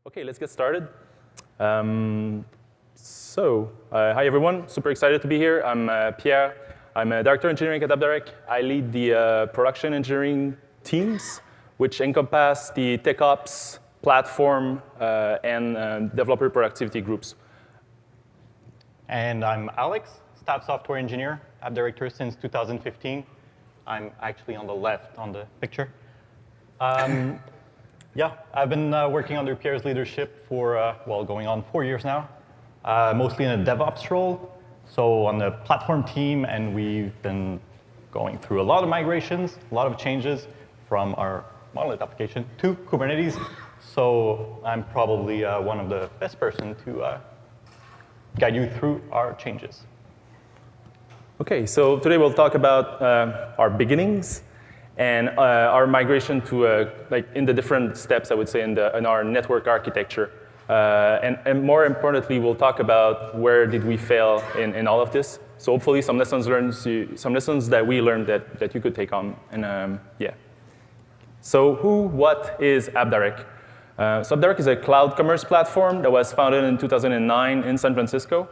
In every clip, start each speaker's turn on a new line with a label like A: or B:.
A: Okay, let's get started. Hi everyone. Super excited to be here. I'm Pierre. I'm a director of engineering at AppDirect. I lead the production engineering teams, which encompass the TechOps, platform, and developer productivity groups.
B: And I'm Alex, staff software engineer, app director since 2015. I'm actually on the left on the picture. Yeah, I've been working under Pierre's leadership for, well, going on 4 years now, mostly in a DevOps role, so on the platform team, and we've been going through a lot of migrations, a lot of changes from our monolith application to Kubernetes, so I'm probably one of the best person to guide you through our changes.
A: Okay, so today we'll talk about our beginnings and our migration to, like, in the different steps, I would say, in our network architecture. And more importantly, we'll talk about where did we fail in all of this. So hopefully some lessons learned, some lessons that we learned that you could take on. And yeah. So what is AppDirect? So AppDirect is a cloud commerce platform that was founded in 2009 in San Francisco.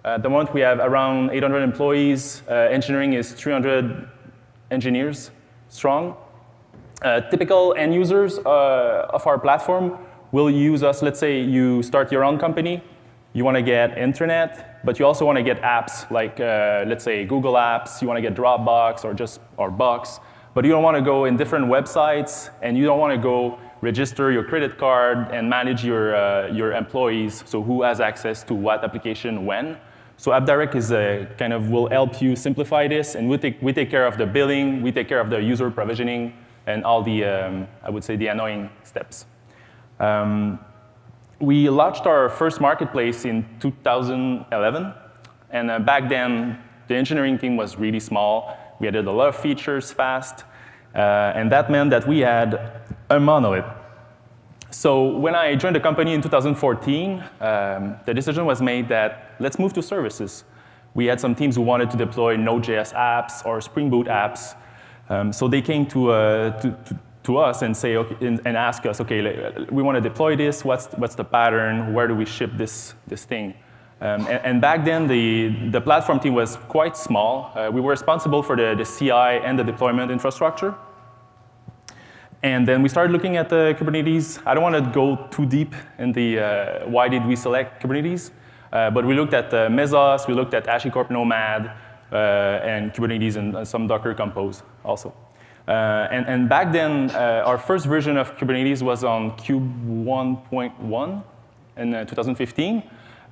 A: At the moment, we have around 800 employees. Engineering is 300 engineers strong. Typical end users of our platform will use us. Let's say you start your own company. You want to get internet, but you also want to get apps like, let's say, Google Apps. You want to get Dropbox or Box, but you don't want to go in different websites, and you don't want to go register your credit card and manage your employees, so who has access to what application when. So AppDirect is will help you simplify this, and we take care of the billing, we take care of the user provisioning, and all the, I would say, the annoying steps. We launched our first marketplace in 2011, and back then, the engineering team was really small. We added a lot of features fast, and that meant that we had a monolith. So when I joined the company in 2014, the decision was made that let's move to services. We had some teams who wanted to deploy Node.js apps or Spring Boot apps. So they came to us and say, okay, and ask us, okay, we want to deploy this. What's the pattern? Where do we ship this thing? And back then, the platform team was quite small. We were responsible for the CI and the deployment infrastructure. And then we started looking at the Kubernetes. I don't want to go too deep in the why did we select Kubernetes, but we looked at Mesos, we looked at HashiCorp Nomad, and Kubernetes and some Docker Compose also. And back then, our first version of Kubernetes was on Kube 1.1 in 2015.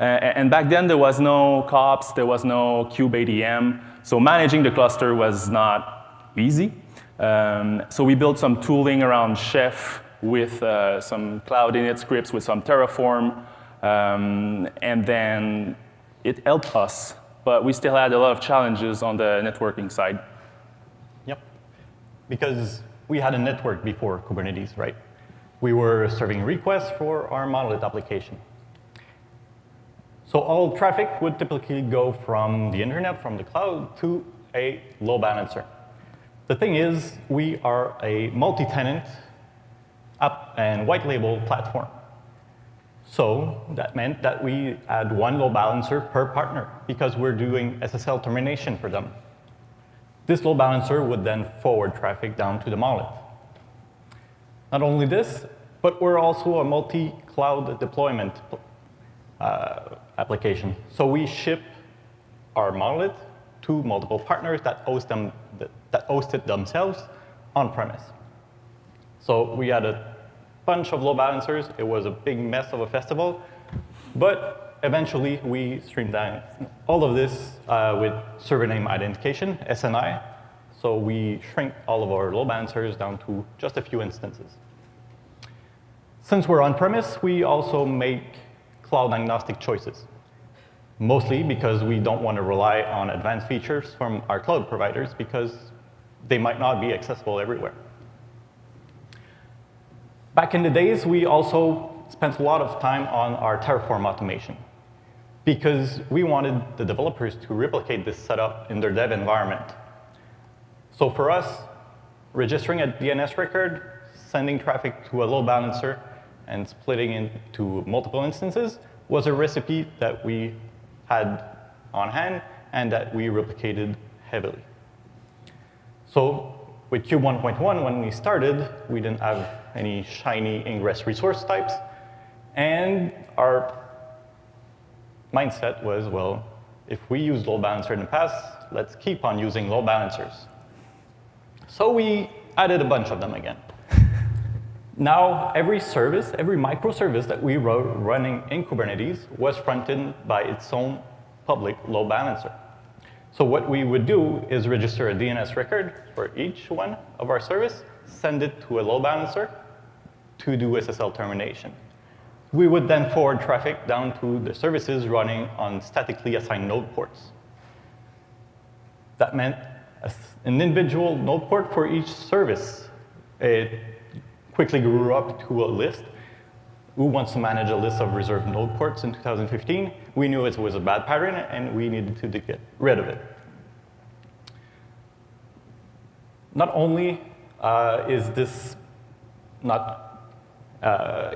A: And back then, there was no COPS, there was no Kube ADM, so managing the cluster was not easy. So we built some tooling around Chef with some cloud init scripts with some Terraform, and then it helped us, but we still had a lot of challenges on the networking side.
B: Yep, because we had a network before Kubernetes, right? We were serving requests for our monolith application. So all traffic would typically go from the internet, from the cloud, to a load balancer. The thing is, we are a multi-tenant app and white label platform. So that meant that we had one load balancer per partner because we're doing SSL termination for them. This load balancer would then forward traffic down to the monolith. Not only this, but we're also a multi-cloud deployment application. So we ship our monolith to multiple partners that host it themselves on premise. So we had a bunch of load balancers. It was a big mess of a festival, but eventually we streamlined all of this with server name identification, SNI. So we shrink all of our load balancers down to just a few instances. Since we're on premise, we also make cloud agnostic choices. Mostly because we don't want to rely on advanced features from our cloud providers because they might not be accessible everywhere. Back in the days, we also spent a lot of time on our Terraform automation because we wanted the developers to replicate this setup in their dev environment. So for us, registering a DNS record, sending traffic to a load balancer, and splitting into multiple instances was a recipe that we had on hand and that we replicated heavily. So with Kube 1.1, when we started, we didn't have any shiny ingress resource types. And our mindset was, well, if we used load balancer in the past, let's keep on using load balancers. So we added a bunch of them again. Now, every service, every microservice that we wrote running in Kubernetes was fronted by its own public load balancer. So what we would do is register a DNS record for each one of our service, send it to a load balancer to do SSL termination. We would then forward traffic down to the services running on statically assigned node ports. That meant an individual node port for each service. It quickly grew up to a list. Who wants to manage a list of reserved node ports in 2015? We knew it was a bad pattern, and we needed to get rid of it. Not only is this not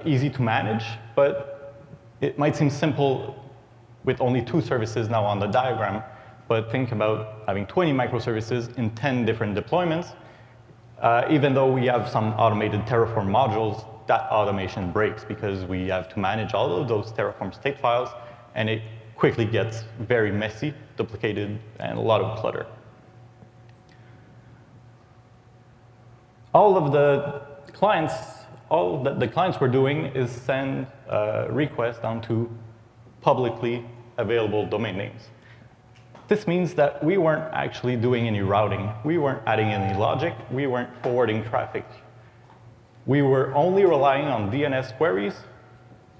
B: easy to manage, but it might seem simple with only 2 services now on the diagram, but think about having 20 microservices in 10 different deployments. Even though we have some automated Terraform modules, that automation breaks because we have to manage all of those Terraform state files, and it quickly gets very messy, duplicated, and a lot of clutter. All that the clients were doing is send requests down to publicly available domain names. This means that we weren't actually doing any routing. We weren't adding any logic. We weren't forwarding traffic. We were only relying on DNS queries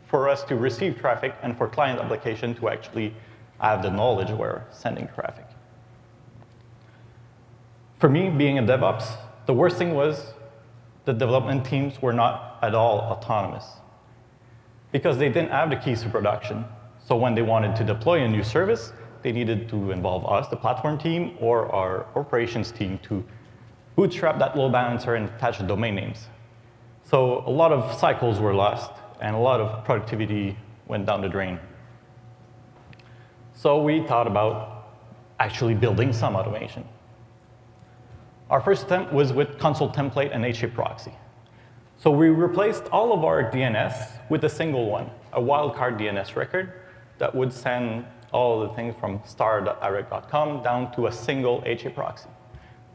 B: for us to receive traffic and for client application to actually have the knowledge we're sending traffic. For me, being a DevOps, the worst thing was the development teams were not at all autonomous because they didn't have the keys to production. So when they wanted to deploy a new service, they needed to involve us, the platform team, or our operations team to bootstrap that load balancer and attach the domain names. So a lot of cycles were lost, and a lot of productivity went down the drain. So we thought about actually building some automation. Our first attempt was with Consul template and HAProxy. So we replaced all of our DNS with a single one, a wildcard DNS record that would send all the things from star.direct.com down to a single HAProxy.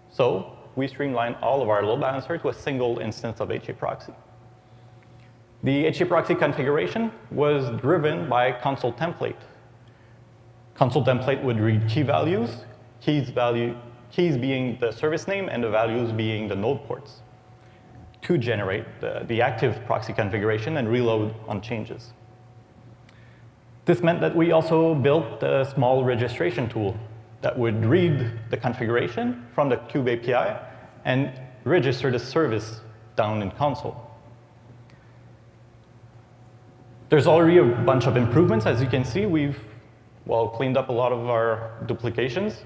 B: So we streamlined all of our load balancer to a single instance of HAProxy. The HAProxy configuration was driven by Consul template. Consul template would read key values, keys being the service name and the values being the node ports, to generate the active proxy configuration and reload on changes. This meant that we also built a small registration tool that would read the configuration from the Kube API and register the service down in Consul. There's already a bunch of improvements. As you can see, we've cleaned up a lot of our duplications,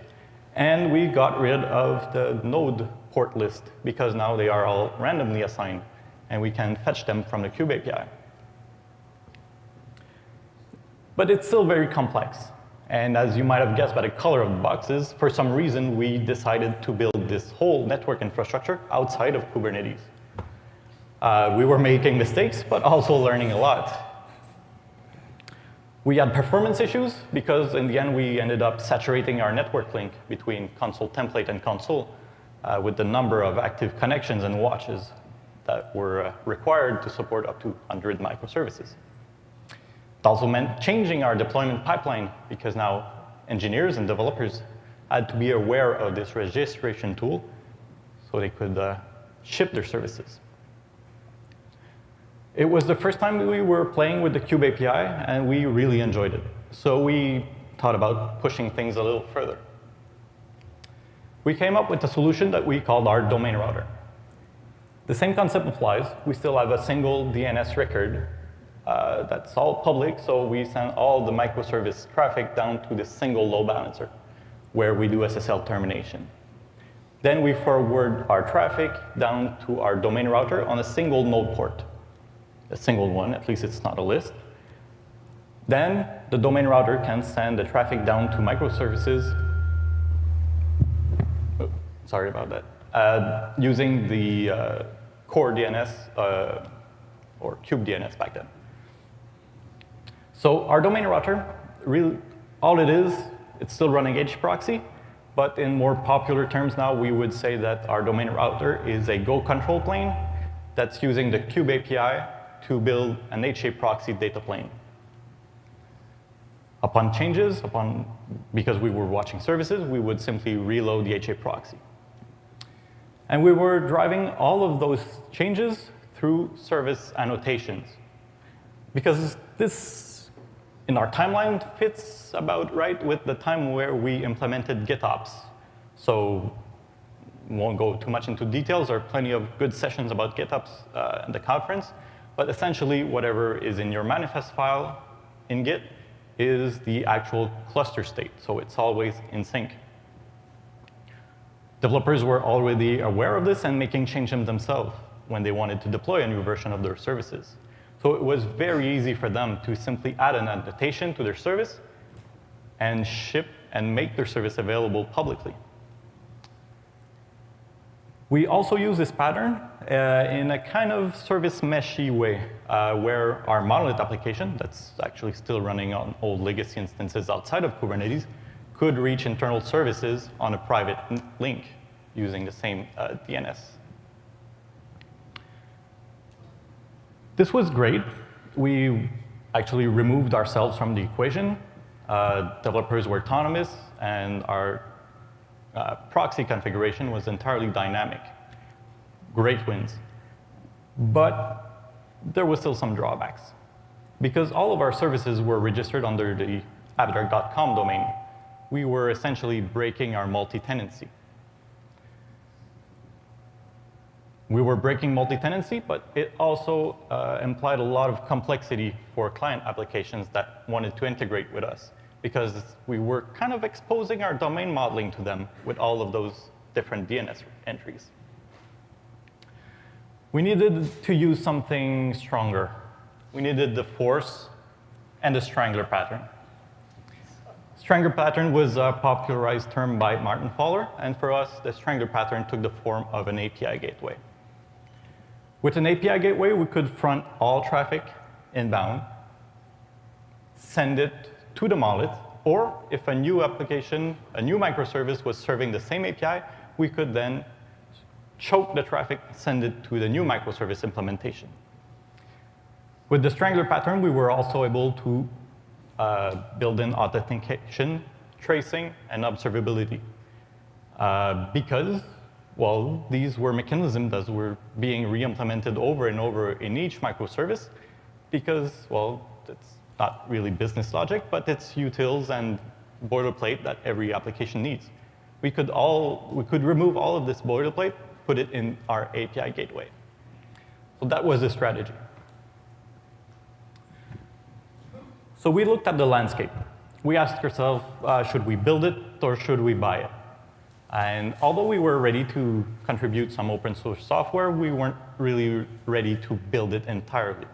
B: and we got rid of the node port list because now they are all randomly assigned, and we can fetch them from the Kube API. But it's still very complex. And as you might have guessed by the color of the boxes, for some reason, we decided to build this whole network infrastructure outside of Kubernetes. We were making mistakes, but also learning a lot. We had performance issues because in the end, we ended up saturating our network link between Consul template and Consul with the number of active connections and watches that were required to support up to 100 microservices. It also meant changing our deployment pipeline because now engineers and developers had to be aware of this registration tool so they could ship their services. It was the first time we were playing with the Kube API, and we really enjoyed it. So we thought about pushing things a little further. We came up with a solution that we called our domain router. The same concept applies. We still have a single DNS record that's all public, so we send all the microservice traffic down to this single load balancer, where we do SSL termination. Then we forward our traffic down to our domain router on a single node port. a single one, at least it's not a list. Then the domain router can send the traffic down to microservices. Oh, sorry about that. Using the core DNS or kubeDNS back then. So our domain router, really, all it is, it's still running HAProxy, but in more popular terms now, we would say that our domain router is a Go control plane that's using the Kube API to build an HAProxy data plane. Upon changes, because we were watching services, we would simply reload the HAProxy. And we were driving all of those changes through service annotations. Because this, in our timeline, fits about right with the time where we implemented GitOps. So won't go too much into details. There are plenty of good sessions about GitOps at the conference. But essentially, whatever is in your manifest file in Git is the actual cluster state. So it's always in sync. Developers were already aware of this and making changes themselves when they wanted to deploy a new version of their services. So it was very easy for them to simply add an annotation to their service and ship and make their service available publicly. We also use this pattern in a kind of service meshy way, where our monolith application, that's actually still running on old legacy instances outside of Kubernetes, could reach internal services on a private link using the same DNS. This was great. We actually removed ourselves from the equation. Developers were autonomous, and our proxy configuration was entirely dynamic. Great wins. But there was still some drawbacks. Because all of our services were registered under the AppDirect.com domain, we were essentially breaking our multi-tenancy. We were breaking multi-tenancy, but it also implied a lot of complexity for client applications that wanted to integrate with us, because we were kind of exposing our domain modeling to them with all of those different DNS entries. We needed to use something stronger. We needed the force and the strangler pattern. Strangler pattern was a popularized term by Martin Fowler, and for us, the strangler pattern took the form of an API gateway. With an API gateway, we could front all traffic inbound, send it to the monolith, or if a new application, a new microservice was serving the same API, we could then choke the traffic, send it to the new microservice implementation. With the strangler pattern, we were also able to build in authentication, tracing, and observability. Because, well, these were mechanisms that were being re-implemented over and over in each microservice because, well, it's not really business logic, but it's utils and boilerplate that every application needs. We could remove all of this boilerplate, put it in our API gateway. So that was the strategy. So we looked at the landscape. We asked ourselves, should we build it or should we buy it? And although we were ready to contribute some open source software, we weren't really ready to build it entirely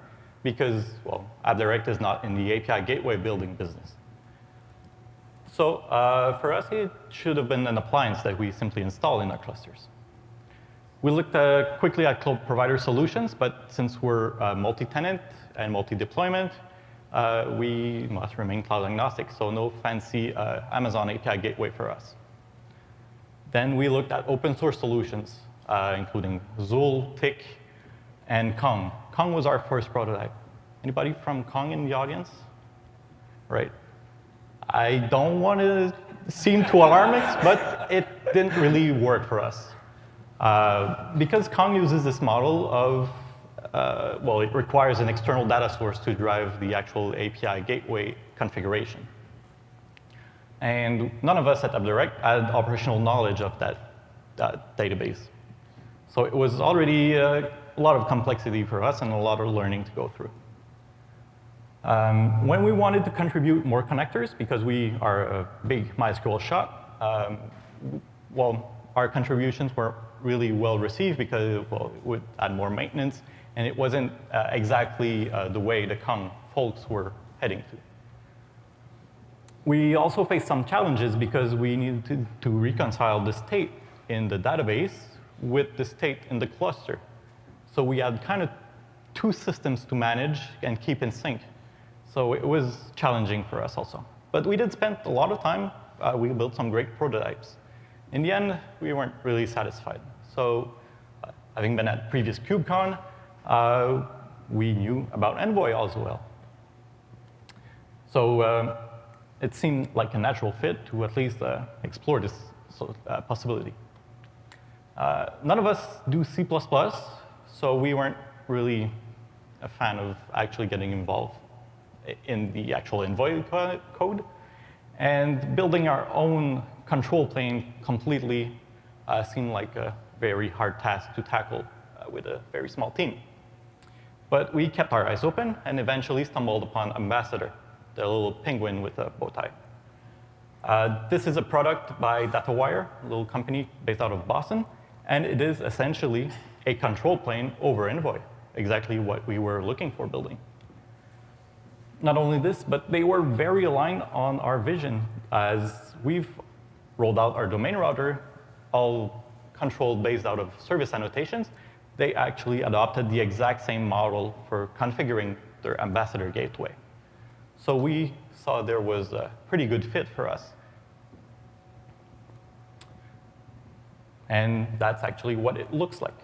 B: because, well, AppDirect is not in the API gateway building business. So for us, it should have been an appliance that we simply install in our clusters. We looked quickly at cloud provider solutions, but since we're multi-tenant and multi-deployment, we must remain cloud agnostic, so no fancy Amazon API gateway for us. Then we looked at open source solutions, including Zool, Tick, and Kong. Kong was our first prototype. Anybody from Kong in the audience? Right. I don't want to seem too alarming, but it didn't really work for us. Because Kong uses this model of, well, it requires an external data source to drive the actual API gateway configuration. And none of us at AppDirect had operational knowledge of that database. So it was already a lot of complexity for us and a lot of learning to go through. When we wanted to contribute more connectors, because we are a big MySQL shop, well, our contributions were really well received because, well, it would add more maintenance, and it wasn't exactly the way the Kong folks were heading to. We also faced some challenges because we needed to reconcile the state in the database with the state in the cluster. So we had kind of two systems to manage and keep in sync. So it was challenging for us also. But we did spend a lot of time. We built some great prototypes. In the end, we weren't really satisfied. So having been at previous KubeCon, we knew about Envoy as well. So it seemed like a natural fit to at least explore this possibility. None of us do C++, so we weren't really a fan of actually getting involved in the actual Envoy code. And building our own control plane completely seemed like a very hard task to tackle with a very small team. But we kept our eyes open and eventually stumbled upon Ambassador, the little penguin with a bow tie. This is a product by DataWire, a little company based out of Boston, and it is essentially a control plane over Envoy, exactly what we were looking for building. Not only this, but they were very aligned on our vision as we've rolled out our domain router, all controlled based out of service annotations. They actually adopted the exact same model for configuring their Ambassador gateway. So we saw there was a pretty good fit for us. And that's actually what it looks like.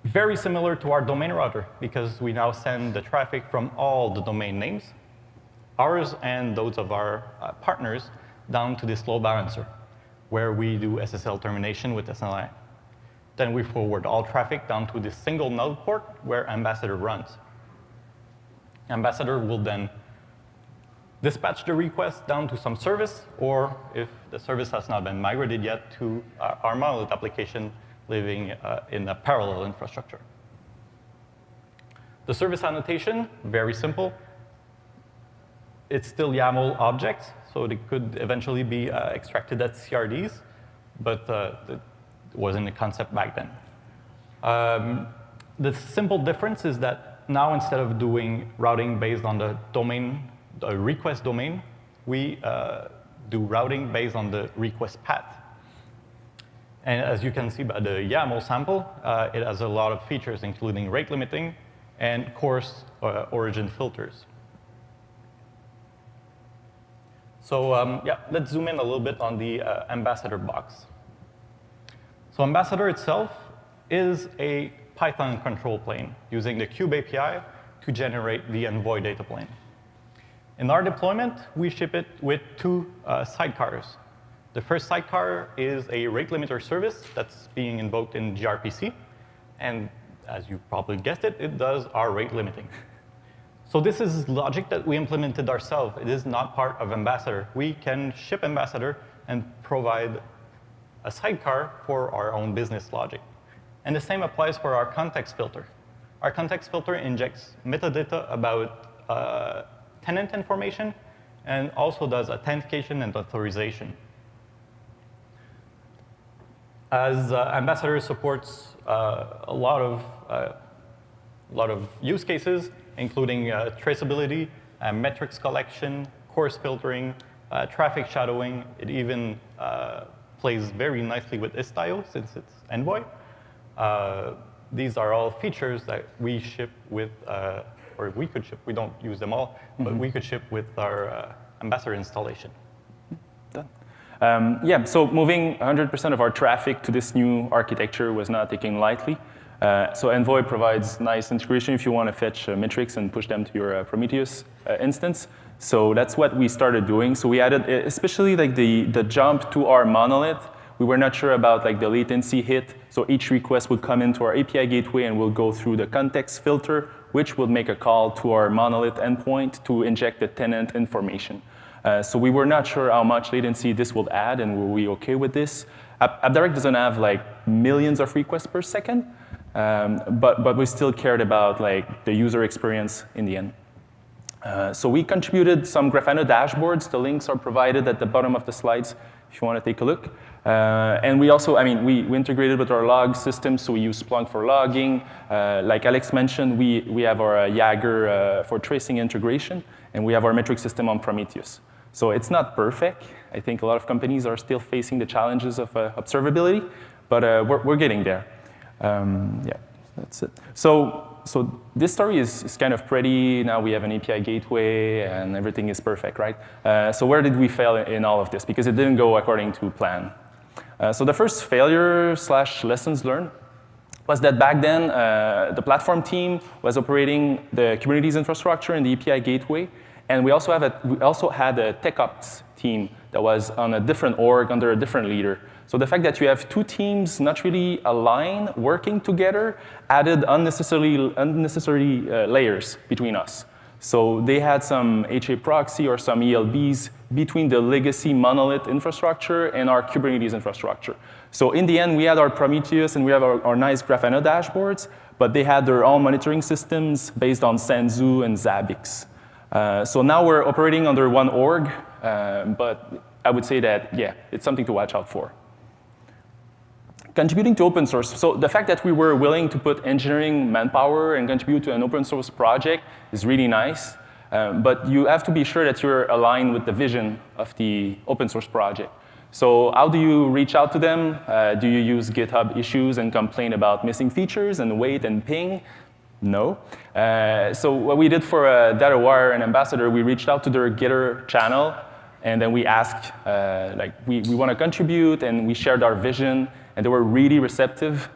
B: Very similar to our domain router, because we now send the traffic from all the domain names, ours and those of our partners, down to this load balancer, where we do SSL termination with SNI. Then we forward all traffic down to this single node port where Ambassador runs. Ambassador will then dispatch the request down to some service, or if the service has not been migrated yet, to our monolith application living in a parallel infrastructure. The service annotation, very simple. It's still YAML objects, so they could eventually be extracted as CRDs, but it wasn't a concept back then. The simple difference is that now instead of doing routing based on the domain, the request domain, we do routing based on the request path. And as you can see by the YAML sample, it has a lot of features, including rate limiting and coarse origin filters. So yeah, let's zoom in a little bit on the Ambassador box. So Ambassador itself is a Python control plane using the Kube API to generate the Envoy data plane. In our deployment, we ship it with two sidecars. The first sidecar is a rate limiter service that's being invoked in gRPC. And as you probably guessed it, it does our rate limiting. So this is logic that we implemented ourselves. It is not part of Ambassador. We can ship Ambassador and provide a sidecar for our own business logic. And the same applies for our context filter. Our context filter injects metadata about tenant information and also does authentication and authorization. As Ambassador supports a lot of use cases, including traceability, metrics collection, coarse filtering, traffic shadowing. It even plays very nicely with Istio since it's Envoy. These are all features that we ship with, or we could ship. We don't use them all, but we could ship with our Ambassador installation.
A: Done. Yeah, so moving 100% of our traffic to this new architecture was not taken lightly. So Envoy provides nice integration if you want to fetch metrics and push them to your Prometheus instance. So that's what we started doing. So we added, especially like the jump to our monolith. We were not sure about like the latency hit. So each request would come into our API gateway and we'll go through the context filter, which will make a call to our monolith endpoint to inject the tenant information. So we were not sure how much latency this would add, and were we okay with this? AppDirect doesn't have like millions of requests per second, but we still cared about like the user experience in the end. So we contributed some Grafana dashboards. The links are provided at the bottom of the slides if you want to take a look. And we also, we integrated with our log system, so we use Splunk for logging. Like Alex mentioned, we have our Jaeger for tracing integration, and we have our metric system on Prometheus. So it's not perfect. I think a lot of companies are still facing the challenges of observability, but we're getting there. Yeah, that's it. So this story is kind of pretty. Now we have an API gateway, and everything is perfect, right? So where did we fail in all of this? Because it didn't go according to plan. So the first failure / lessons learned was that back then, the platform team was operating the Kubernetes infrastructure and the API gateway, and we also had a tech ops team that was on a different org under a different leader. So the fact that you have two teams not really aligned, working together, added unnecessary layers between us. So they had some HAProxy or some ELBs between the legacy monolith infrastructure and our Kubernetes infrastructure. So in the end, we had our Prometheus and we have our nice Grafana dashboards, but they had their own monitoring systems based on Senzu and Zabbix. So now we're operating under one org, but I would say that, yeah, it's something to watch out for. Contributing to open source. So the fact that we were willing to put engineering manpower and contribute to an open source project is really nice, but you have to be sure that you're aligned with the vision of the open source project. So how do you reach out to them? Do you use GitHub issues and complain about missing features and wait and ping? No. So what we did for DataWire and Ambassador, we reached out to their Gitter channel, and then we asked, we want to contribute, and we shared our vision, and they were really receptive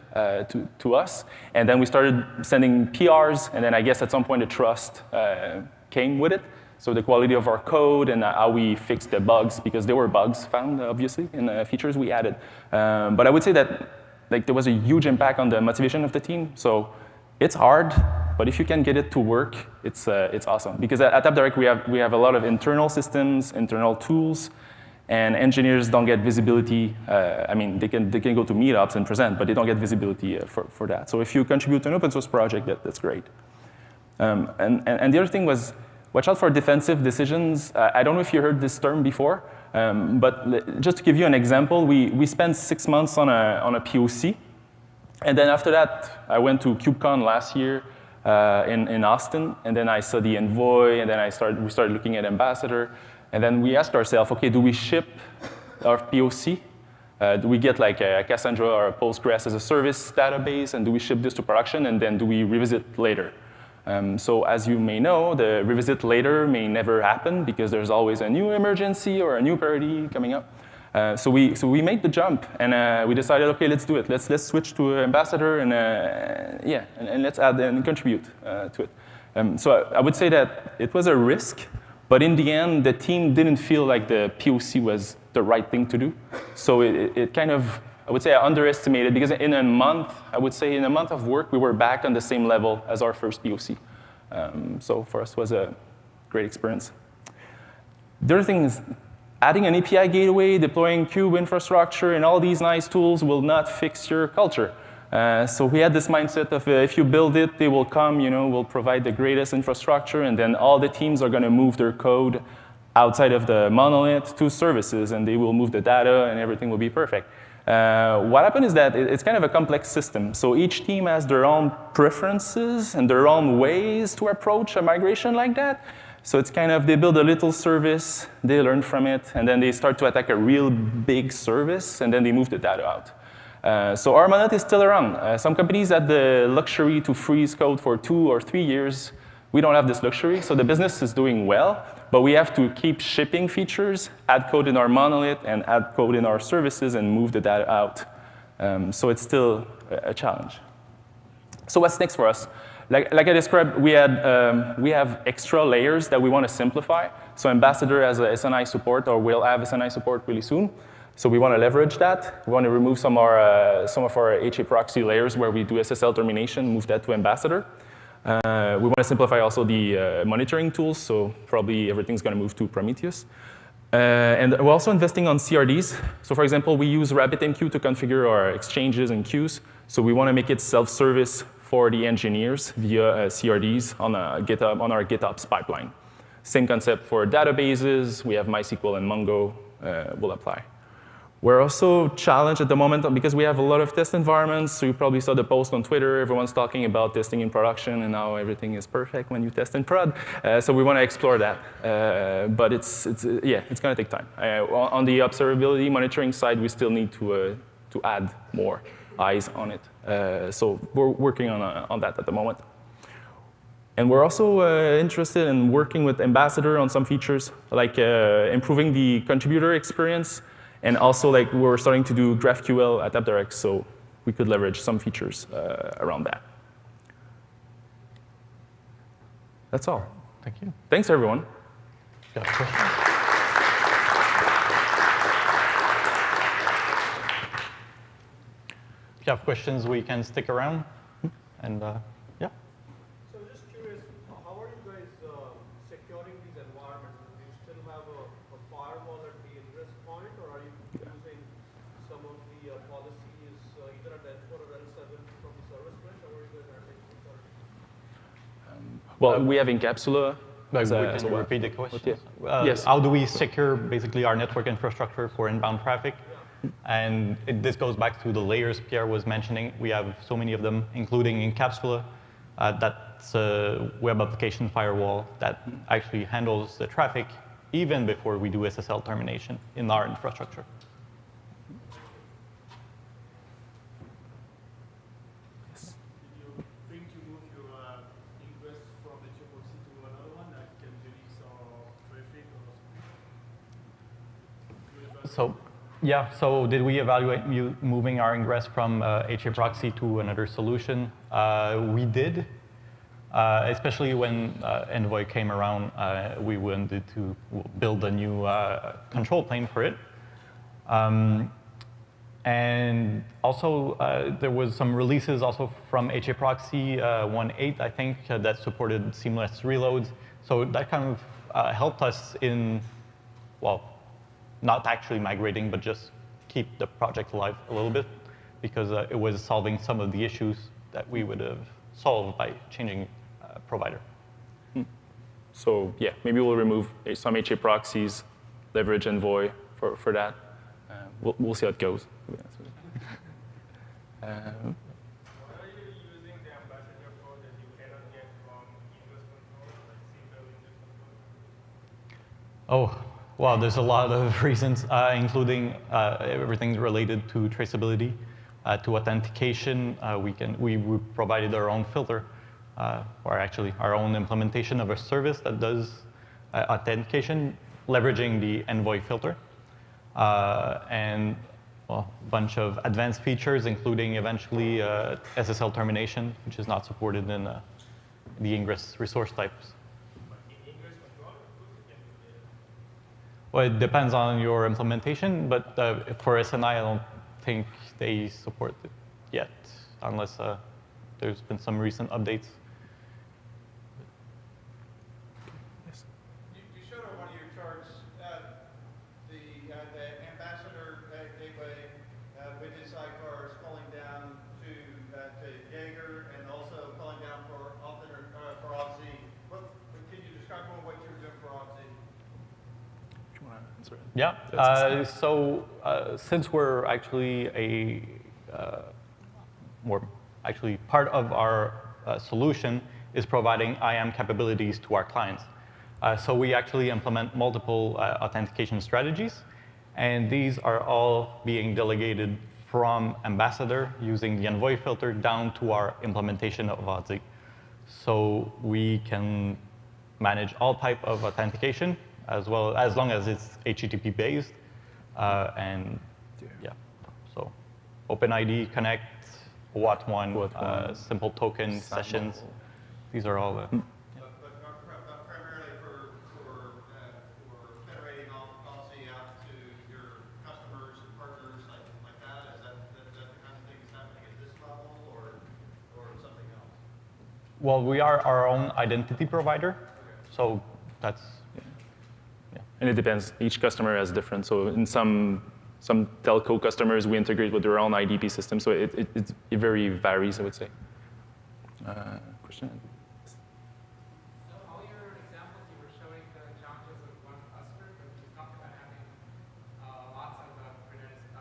A: to us. And then we started sending PRs, and then I guess at some point the trust came with it. So the quality of our code and how we fixed the bugs, because there were bugs found, obviously, in the features we added. But I would say that there was a huge impact on the motivation of the team. So it's hard, but if you can get it to work, it's awesome. Because at AppDirect, we have a lot of internal systems, internal tools, and engineers don't get visibility. They can go to meetups and present, but they don't get visibility for that. So if you contribute to an open source project, that's great. And the other thing was, watch out for defensive decisions. I don't know if you heard this term before, but just to give you an example, we spent 6 months on a POC. And then after that, I went to KubeCon last year in Austin, and then I saw the Envoy, and then we started looking at Ambassador, and then we asked ourselves, okay, do we ship our POC? Do we get like a Cassandra or a Postgres as a service database, and do we ship this to production, and then do we revisit later? So as you may know, the revisit later may never happen because there's always a new emergency or a new priority coming up. So we made the jump, and we decided, okay, let's do it. Let's switch to Ambassador, and and let's add and contribute to it. So I would say that it was a risk, but in the end, the team didn't feel like the POC was the right thing to do. So it kind of, I would say I underestimated, because in a month, I would say in a month of work, we were back on the same level as our first POC. So for us, it was a great experience. The other thing is, adding an API gateway, deploying kube infrastructure, and all these nice tools will not fix your culture. So we had this mindset of if you build it, they will come, we'll provide the greatest infrastructure, and then all the teams are going to move their code outside of the monolith to services, and they will move the data, and everything will be perfect. What happened is that it's kind of a complex system. So each team has their own preferences and their own ways to approach a migration like that. So it's kind of, they build a little service, they learn from it, and then they start to attack a real big service, and then they move the data out. So our monolith is still around. Some companies had the luxury to freeze code for 2 or 3 years. We don't have this luxury, so the business is doing well, but we have to keep shipping features, add code in our monolith, and add code in our services, and move the data out. So it's still a challenge. So what's next for us? Like I described, we have extra layers that we want to simplify. So Ambassador has a SNI support, or will have SNI support really soon. So we want to leverage that. We want to remove some of our HAProxy layers where we do SSL termination, move that to Ambassador. We want to simplify also the monitoring tools, so probably everything's going to move to Prometheus. And we're also investing on CRDs. So for example, we use RabbitMQ to configure our exchanges and queues. So we want to make it self-service for the engineers via CRDs on our GitOps pipeline. Same concept for databases. We have MySQL and Mongo will apply. We're also challenged at the moment because we have a lot of test environments. So you probably saw the post on Twitter. Everyone's talking about testing in production, and now everything is perfect when you test in prod. So we want to explore that. But it's going to take time. On the observability monitoring side, we still need to add more eyes on it. So we're working on that at the moment. And we're also interested in working with Ambassador on some features, like improving the contributor experience. And also, like, we're starting to do GraphQL at AppDirect, so we could leverage some features around that. That's all.
B: Thank you.
A: Thanks, everyone.
B: Got questions? If you have questions, we can stick around. And yeah.
C: So just curious, how are you guys securing these environments? Do you still have a firewall at the ingress point, or are you using some of the policies either at L4 or L7 from the service mesh? How are you guys handling security?
A: Well, we have Encapsula.
B: Can you repeat the question?
A: Yes.
B: How do we secure basically our network infrastructure for inbound traffic? And this goes back to the layers Pierre was mentioning. We have so many of them, including Encapsula. That's a web application firewall that actually handles the traffic even before we do SSL termination in our infrastructure.
C: Did you think to move your ingress from HAProxy to another one that can release traffic or?
B: So did we evaluate moving our ingress from HAProxy to another solution? We did, especially when Envoy came around. We wanted to build a new control plane for it. And also, there was some releases also from HAProxy 1.8, I think, that supported seamless reloads. So that kind of helped us in, well, not actually migrating, but just keep the project alive a little bit, because it was solving some of the issues that we would have solved by changing provider.
A: So yeah, maybe we'll remove some HA proxies, leverage Envoy for that. We'll see how it goes.
C: What are you using the Ambassador code that you cannot get from ingress control, like single ingress control?
B: Oh, well, there's a lot of reasons, including everything related to traceability, to authentication. We provided our own filter, or actually our own implementation of a service that does authentication, leveraging the Envoy filter, and well, a bunch of advanced features, including eventually SSL termination, which is not supported in the ingress resource types. Well, it depends on your implementation, but for SNI, I don't think they support it yet, unless there's been some recent updates.
C: Yes. You showed on one of your charts the Ambassador gateway with his sidecars calling down to Jaeger and also calling down for AppDirect. Can you describe more what you're doing for AppDirect?
B: Yeah. Since we're actually part of our solution is providing IAM capabilities to our clients. So we actually implement multiple authentication strategies, and these are all being delegated from Ambassador using the Envoy filter down to our implementation of AppDirect. So we can manage all type of authentication, as long as it's HTTP based, and yeah. So OpenID, Connect, OAuth1, simple token sessions. These are all.
C: But primarily for federating all the policy out to your customers and partners like that. Is that the kind of thing that's happening at this level, or something else?
B: Well, we are our own identity provider, so that's.
A: And it depends. Each customer has different. So in some telco customers, we integrate with their own IDP system. So it very varies, I would say. Question?
D: So all your examples, you were showing the challenges of one cluster, but you talked about having lots of Kubernetes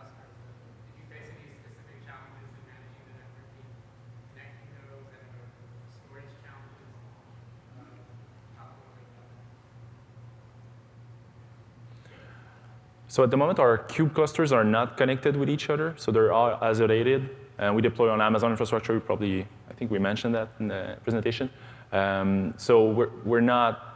A: So at the moment, our kube clusters are not connected with each other, so they're all isolated. And we deploy on Amazon infrastructure. I think we mentioned that in the presentation. So we're not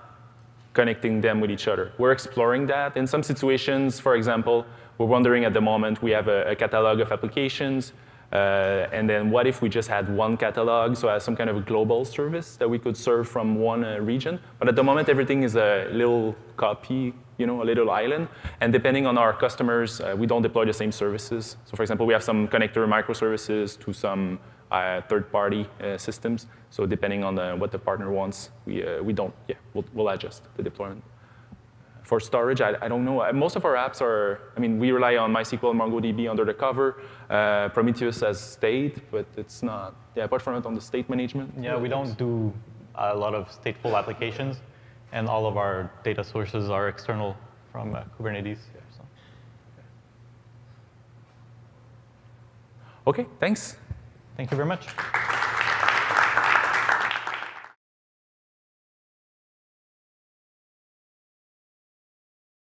A: connecting them with each other. We're exploring that. In some situations, for example, we're wondering at the moment, we have a catalog of applications, and then what if we just had one catalog, so as some kind of a global service that we could serve from one region? But at the moment, everything is a little copy, a little island. And depending on our customers, we don't deploy the same services. So for example, we have some connector microservices to some third-party systems. So depending on what the partner wants, we'll adjust the deployment. For storage, I don't know. Most of our apps we rely on MySQL, MongoDB under the cover. Prometheus as state, but it's not, apart from it on the state management.
B: Yeah, we don't do a lot of stateful applications, and all of our data sources are external from Kubernetes. So.
A: OK, thanks.
B: Thank you very much.